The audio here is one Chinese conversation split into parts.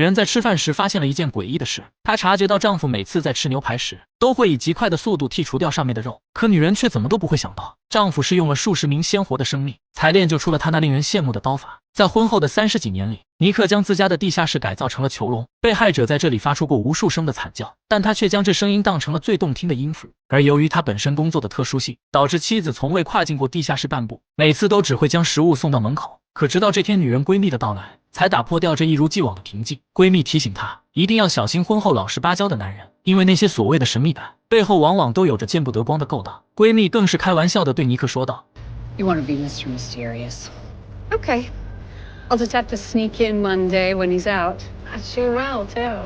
人在吃饭时发现了一件诡异的事，她察觉到丈夫每次在吃牛排时都会以极快的速度剔除掉上面的肉，可女人却怎么都不会想到，丈夫是用了数十名鲜活的生命才练就出了他那令人羡慕的刀法。在婚后的30几年里，尼克将自家的地下室改造成了囚笼，被害者在这里发出过无数声的惨叫，但他却将这声音当成了最动听的音符。而由于他本身工作的特殊性，导致妻子从未跨进过地下室半步，每次都只会将食物送到门口。可直到这天女人闺蜜的到来，才打破掉这一如既往的平静。闺蜜提醒她一定要小心婚后老实巴交的男人，因为那些所谓的神秘感背后往往都有着见不得光的勾当。闺蜜更是开玩笑地对尼克说道 You want to be Mr. Mysterious? Okay. I'll just have to sneak in one day when he's out. I sure will, too.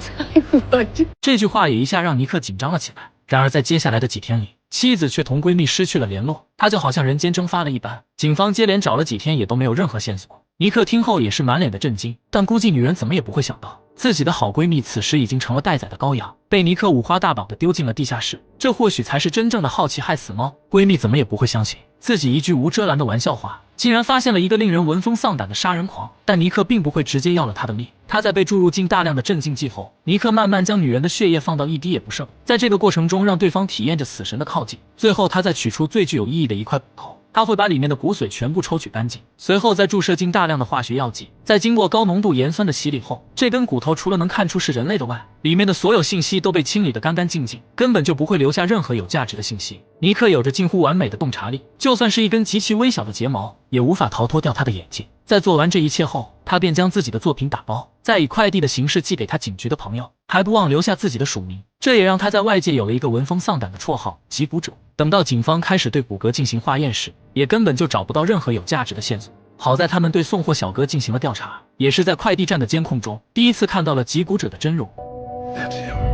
I would. 这句话也一下让尼克紧张了起来。然而在接下来的几天里，妻子却同闺蜜失去了联络，她就好像人间蒸发了一般。警方接连找了几天也都没有任何线索。尼克听后也是满脸的震惊，但估计女人怎么也不会想到，自己的好闺蜜此时已经成了待宰的羔羊，被尼克五花大绑的丢进了地下室。这或许才是真正的好奇害死猫。闺蜜怎么也不会相信，自己一句无遮拦的玩笑话，竟然发现了一个令人闻风丧胆的杀人狂。但尼克并不会直接要了他的命，他在被注入进大量的镇静剂后，尼克慢慢将女人的血液放到一滴也不剩，在这个过程中让对方体验着死神的靠近。最后他再取出最具有意义的一块骨头，他会把里面的骨髓全部抽取干净，随后再注射进大量的化学药剂，在经过高浓度盐酸的洗礼后，这根骨头除了能看出是人类的外，里面的所有信息都被清理得干干净净，根本就不会留下任何有价值的信息。尼克有着近乎完美的洞察力，就算是一根极其微小的睫毛，也无法逃脱掉他的眼睛。在做完这一切后，他便将自己的作品打包，再以快递的形式寄给他警局的朋友，还不忘留下自己的署名。这也让他在外界有了一个闻风丧胆的绰号——击骨者。等到警方开始对骨骼进行化验时，也根本就找不到任何有价值的线索。好在他们对送货小哥进行了调查，也是在快递站的监控中第一次看到了击骨者的真容。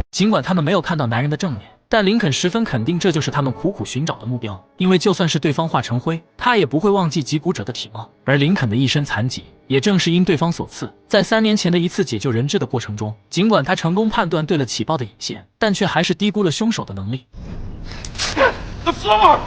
尽管他们没有看到男人的正脸，但林肯十分肯定这就是他们苦苦寻找的目标，因为就算是对方化成灰，他也不会忘记击骨者的体貌。而林肯的一身残疾，也正是因对方所赐。在3年前的一次解救人质的过程中，尽管他成功判断对了起爆的引线，但却还是低估了凶手的能力。The floor!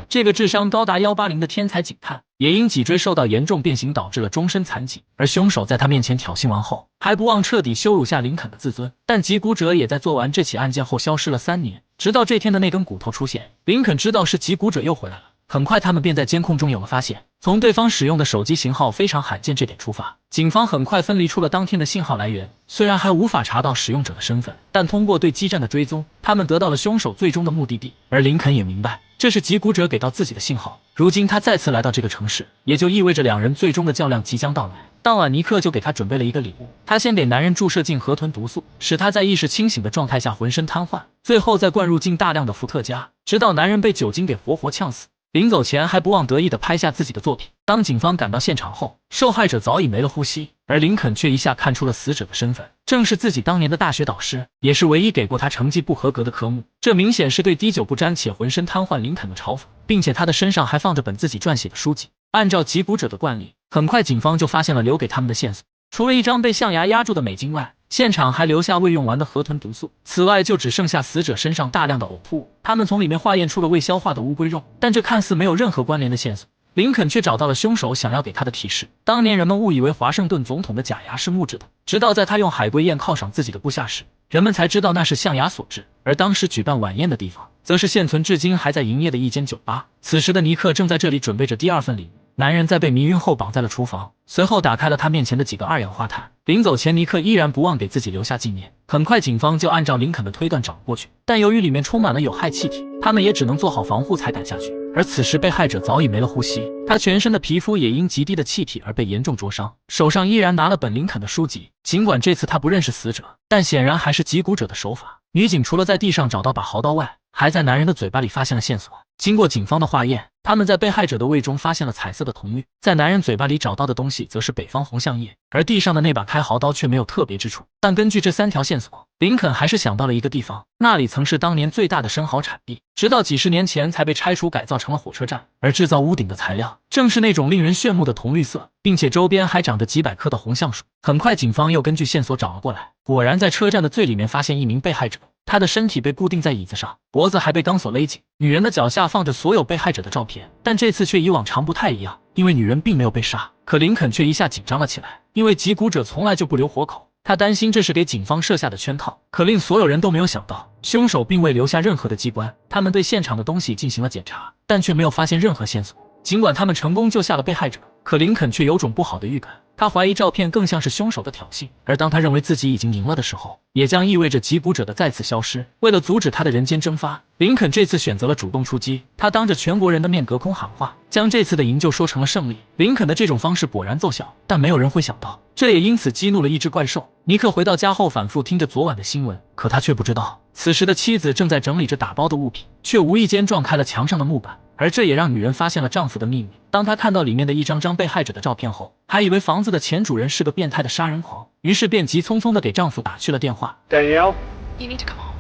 这个智商高达180的天才警探，也因脊椎受到严重变形导致了终身残疾。而凶手在他面前挑衅完后，还不忘彻底羞辱下林肯的自尊。但击骨者也在做完这起案件后消失了3年，直到这天的那根骨头出现，林肯知道是击骨者又回来了。很快他们便在监控中有了发现，从对方使用的手机型号非常罕见这点出发，警方很快分离出了当天的信号来源。虽然还无法查到使用者的身份，但通过对基站的追踪，他们得到了凶手最终的目的地。而林肯也明白，这是击骨者给到自己的信号。如今他再次来到这个城市，也就意味着两人最终的较量即将到来。当晚尼克就给他准备了一个礼物，他先给男人注射进河豚毒素，使他在意识清醒的状态下浑身瘫痪，最后再灌入进大量的伏特加，直到男人被酒精给活活呛死。临走前还不忘得意地拍下自己的作品。当警方赶到现场后，受害者早已没了呼吸，而林肯却一下看出了死者的身份，正是自己当年的大学导师，也是唯一给过他成绩不合格的科目。这明显是对滴酒不沾且浑身瘫痪林肯的嘲讽，并且他的身上还放着本自己撰写的书籍。按照击骨者的惯例，很快警方就发现了留给他们的线索，除了一张被象牙压住的美金外，现场还留下未用完的河豚毒素，此外就只剩下死者身上大量的呕吐物。他们从里面化验出了未消化的乌龟肉，但这看似没有任何关联的线索。林肯却找到了凶手想要给他的提示。当年人们误以为华盛顿总统的假牙是木质的，直到在他用海龟宴犒赏自己的部下时，人们才知道那是象牙所致。而当时举办晚宴的地方，则是现存至今还在营业的一间酒吧。此时的尼克正在这里准备着第2份礼物。男人在被迷晕后绑在了厨房，随后打开了他面前的几个2氧化碳。临走前，尼克依然不忘给自己留下纪念。很快警方就按照林肯的推断找过去，但由于里面充满了有害气体，他们也只能做好防护才敢下去。而此时被害者早已没了呼吸，他全身的皮肤也因极低的气体而被严重灼伤，手上依然拿了本林肯的书籍。尽管这次他不认识死者，但显然还是击骨者的手法。女警除了在地上找到把豪刀外，还在男人的嘴巴里发现了线索。经过警方的化验，他们在被害者的胃中发现了彩色的铜绿，在男人嘴巴里找到的东西则是北方红橡叶，而地上的那把开豪刀却没有特别之处。但根据这3条线索，林肯还是想到了一个地方，那里曾是当年最大的生蚝产地，直到几十年前才被拆除改造成了火车站，而制造屋顶的材料正是那种令人炫目的铜绿色，并且周边还长着几百棵的红橡树。很快警方又根据线索找了过来，果然在车站的最里面发现一名被害者，她的身体被固定在椅子上，脖子还被钢索勒紧。女人的脚下放着所有被害者的照片，但这次却与往常不太一样，因为女人并没有被杀。可林肯却一下紧张了起来，因为击鼓者从来就不留活口。他担心这是给警方设下的圈套，可令所有人都没有想到，凶手并未留下任何的机关。他们对现场的东西进行了检查，但却没有发现任何线索。尽管他们成功救下了被害者，可林肯却有种不好的预感。他怀疑照片更像是凶手的挑衅，而当他认为自己已经赢了的时候，也将意味着击鼓者的再次消失。为了阻止他的人间蒸发，林肯这次选择了主动出击。他当着全国人的面隔空喊话，将这次的营救说成了胜利。林肯的这种方式果然奏效，但没有人会想到，这也因此激怒了一只怪兽。尼克回到家后反复听着昨晚的新闻，可他却不知道，此时的妻子正在整理着打包的物品，却无意间撞开了墙上的木板。而这也让女人发现了丈夫的秘密。当她看到里面的一张张被害者的照片后，还以为房子的前主人是个变态的杀人狂，于是便急匆匆地给丈夫打去了电话。 Danielle? You need to come home.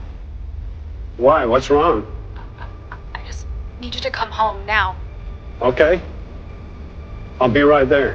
Why? What's wrong? I just need you to come home now. Okay. I'll be right there.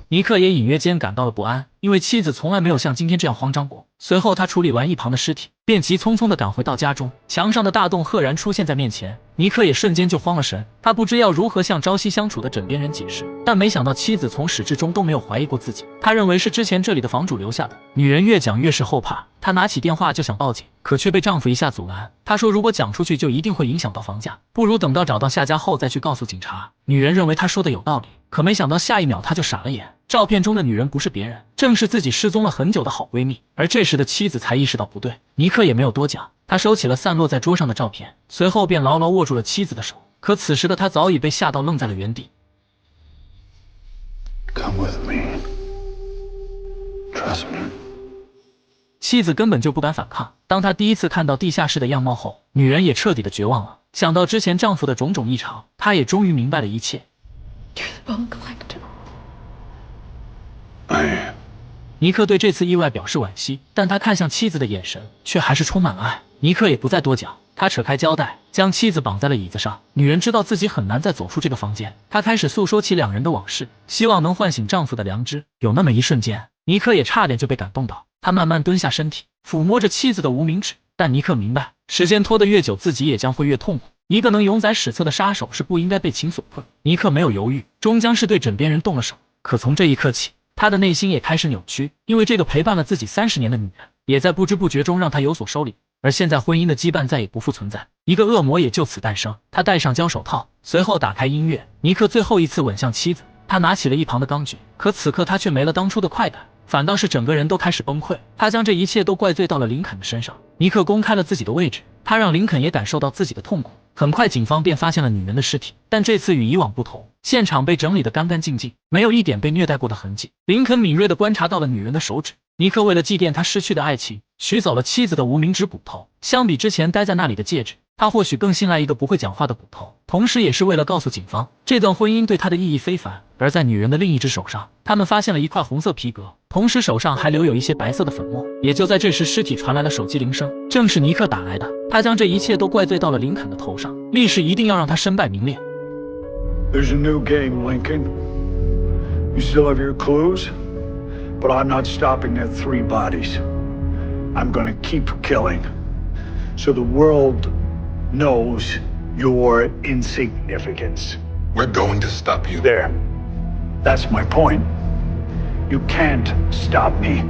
尼克也隐约间感到了不安，因为妻子从来没有像今天这样慌张过。随后他处理完一旁的尸体，便急匆匆地赶回到家中。墙上的大洞赫然出现在面前，尼克也瞬间就慌了神。他不知要如何向朝夕相处的枕边人解释，但没想到妻子从始至终都没有怀疑过自己。他认为是之前这里的房主留下的。女人越讲越是后怕，她拿起电话就想报警，可却被丈夫一下阻拦。她说如果讲出去就一定会影响到房价，不如等到找到下家后再去告诉警察。女人认为她说的有道理，可没想到下一秒她就傻了眼。照片中的女人不是别人，正是自己失踪了很久的好闺蜜。而这时的妻子才意识到不对，尼克也没有多讲，他收起了散落在桌上的照片，随后便牢牢握住了妻子的手。可此时的他早已被吓到愣在了原地。 Come with me. Trust me. 妻子根本就不敢反抗。当她第一次看到地下室的样貌后，女人也彻底的绝望了。想到之前丈夫的种种异常，她也终于明白了一切。 You're the bone collector. I am. 尼克对这次意外表示惋惜，但他看向妻子的眼神却还是充满了爱。尼克也不再多讲，他扯开胶带，将妻子绑在了椅子上。女人知道自己很难再走出这个房间，她开始诉说起两人的往事，希望能唤醒丈夫的良知。有那么一瞬间，尼克也差点就被感动到。他慢慢蹲下身体，抚摸着妻子的无名指。但尼克明白，时间拖得越久，自己也将会越痛苦。一个能永载史册的杀手是不应该被情所困。尼克没有犹豫，终将是对枕边人动了手。可从这一刻起，他的内心也开始扭曲，因为这个陪伴了自己30年的女人，也在不知不觉中让他有所收敛。而现在婚姻的羁绊再也不复存在，一个恶魔也就此诞生。他戴上胶手套，随后打开音乐，尼克最后一次吻向妻子。他拿起了一旁的钢锯，可此刻他却没了当初的快感，反倒是整个人都开始崩溃。他将这一切都怪罪到了林肯的身上。尼克公开了自己的位置，他让林肯也感受到自己的痛苦。很快警方便发现了女人的尸体，但这次与以往不同，现场被整理得干干净净，没有一点被虐待过的痕迹。林肯敏锐地观察到了女人的手指。尼克为了祭奠他失去的爱情，取走了妻子的无名指骨头。相比之前待在那里的戒指，他或许更信赖一个不会讲话的骨头，同时也是为了告诉警方，这段婚姻对他的意义非凡。而在女人的另一只手上，他们发现了一块红色皮革，同时手上还留有一些白色的粉末。也就在这时，尸体传来了手机铃声，正是尼克打来的。他将这一切都怪罪到了林肯的头上，立誓一定要让他身败名裂。 There's a new game, Lincoln. You still have your clues? But I'm not stopping at 3 bodies. I'm gonna keep killing. So the world knows your insignificance. We're going to stop you. There. That's my point. You can't stop me.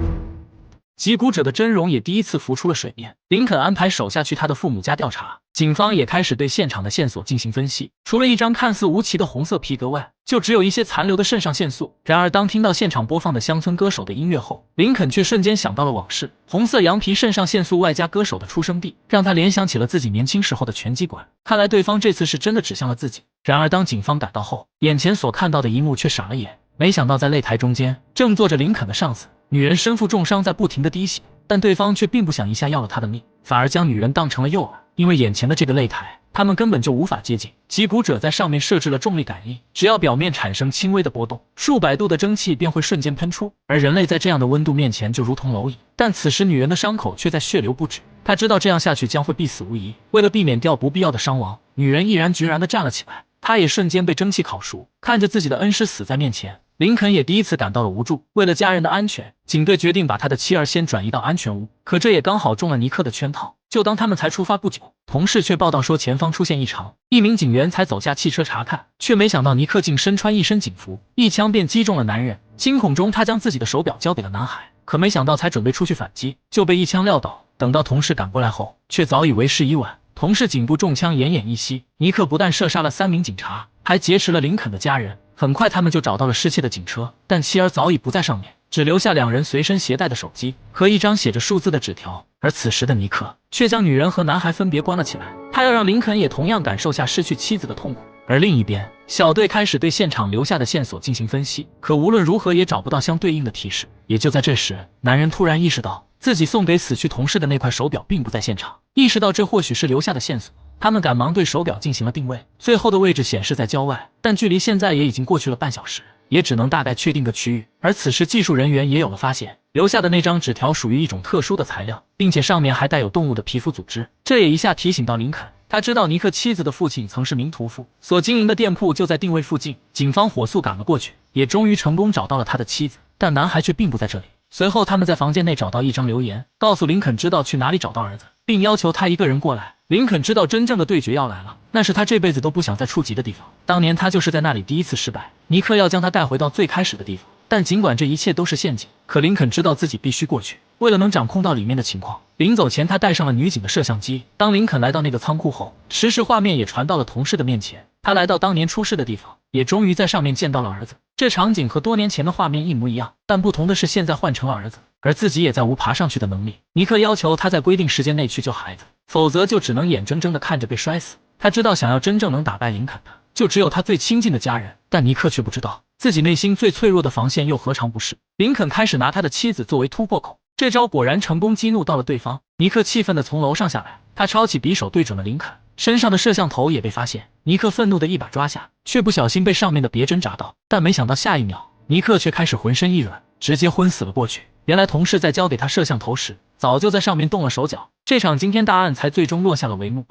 击鼓者的真容也第一次浮出了水面。林肯安排手下去他的父母家调查，警方也开始对现场的线索进行分析。除了一张看似无奇的红色皮革外，就只有一些残留的肾上腺素。然而，当听到现场播放的乡村歌手的音乐后，林肯却瞬间想到了往事。红色羊皮肾上腺素外加歌手的出生地，让他联想起了自己年轻时候的拳击馆。看来对方这次是真的指向了自己。然而，当警方赶到后，眼前所看到的一幕却傻了眼。没想到在擂台中间，正坐着林肯的上司。女人身负重伤，在不停地滴血，但对方却并不想一下要了她的命，反而将女人当成了诱饵。因为眼前的这个擂台，他们根本就无法接近。击鼓者在上面设置了重力感应，只要表面产生轻微的波动，数百度的蒸汽便会瞬间喷出。而人类在这样的温度面前就如同蝼蚁。但此时女人的伤口却在血流不止，她知道这样下去将会必死无疑。为了避免掉不必要的伤亡，女人毅然决然地站了起来。她也瞬间被蒸汽烤熟，看着自己的恩师死在面前。林肯也第一次感到了无助，为了家人的安全，警队决定把他的妻儿先转移到安全屋。可这也刚好中了尼克的圈套，就当他们才出发不久，同事却报道说前方出现异常，一名警员才走下汽车查看，却没想到尼克竟身穿一身警服，一枪便击中了男人。惊恐中，他将自己的手表交给了男孩，可没想到才准备出去反击，就被一枪撂倒。等到同事赶过来后，却早已为时已晚。同事颈部中枪，奄奄一息。尼克不但射杀了3名警察，还劫持了林肯的家人。很快，他们就找到了失窃的警车，但妻儿早已不在上面，只留下2人随身携带的手机和一张写着数字的纸条。而此时的尼克却将女人和男孩分别关了起来，他要让林肯也同样感受下失去妻子的痛苦。而另一边，小队开始对现场留下的线索进行分析，可无论如何也找不到相对应的提示。也就在这时，男人突然意识到自己送给死去同事的那块手表并不在现场，意识到这或许是留下的线索。他们赶忙对手表进行了定位，最后的位置显示在郊外，但距离现在也已经过去了半小时，也只能大概确定个区域。而此时技术人员也有了发现，留下的那张纸条属于一种特殊的材料，并且上面还带有动物的皮肤组织。这也一下提醒到林肯，他知道尼克妻子的父亲曾是名屠夫，所经营的店铺就在定位附近。警方火速赶了过去，也终于成功找到了他的妻子，但男孩却并不在这里。随后他们在房间内找到一张留言，告诉林肯知道去哪里找到儿子，并要求他一个人过来。林肯知道真正的对决要来了，那是他这辈子都不想再触及的地方。当年他就是在那里第一次失败，尼克要将他带回到最开始的地方。但尽管这一切都是陷阱，可林肯知道自己必须过去。为了能掌控到里面的情况，临走前他带上了女警的摄像机。当林肯来到那个仓库后，实时画面也传到了同事的面前。他来到当年出事的地方，也终于在上面见到了儿子。这场景和多年前的画面一模一样，但不同的是现在换成了儿子，而自己也再无爬上去的能力。尼克要求他在规定时间内去救孩子，否则就只能眼睁睁地看着被摔死。他知道想要真正能打败林肯的，就只有他最亲近的家人，但尼克却不知道自己内心最脆弱的防线又何尝不是。林肯开始拿他的妻子作为突破口，这招果然成功激怒到了对方。尼克气愤地从楼上下来，他抄起匕首对准了林肯，身上的摄像头也被发现。尼克愤怒的一把抓下，却不小心被上面的别针扎到，但没想到下一秒，尼克却开始浑身一软，直接昏死了过去。原来同事在交给他摄像头时，早就在上面动了手脚，这场惊天大案才最终落下了帷幕。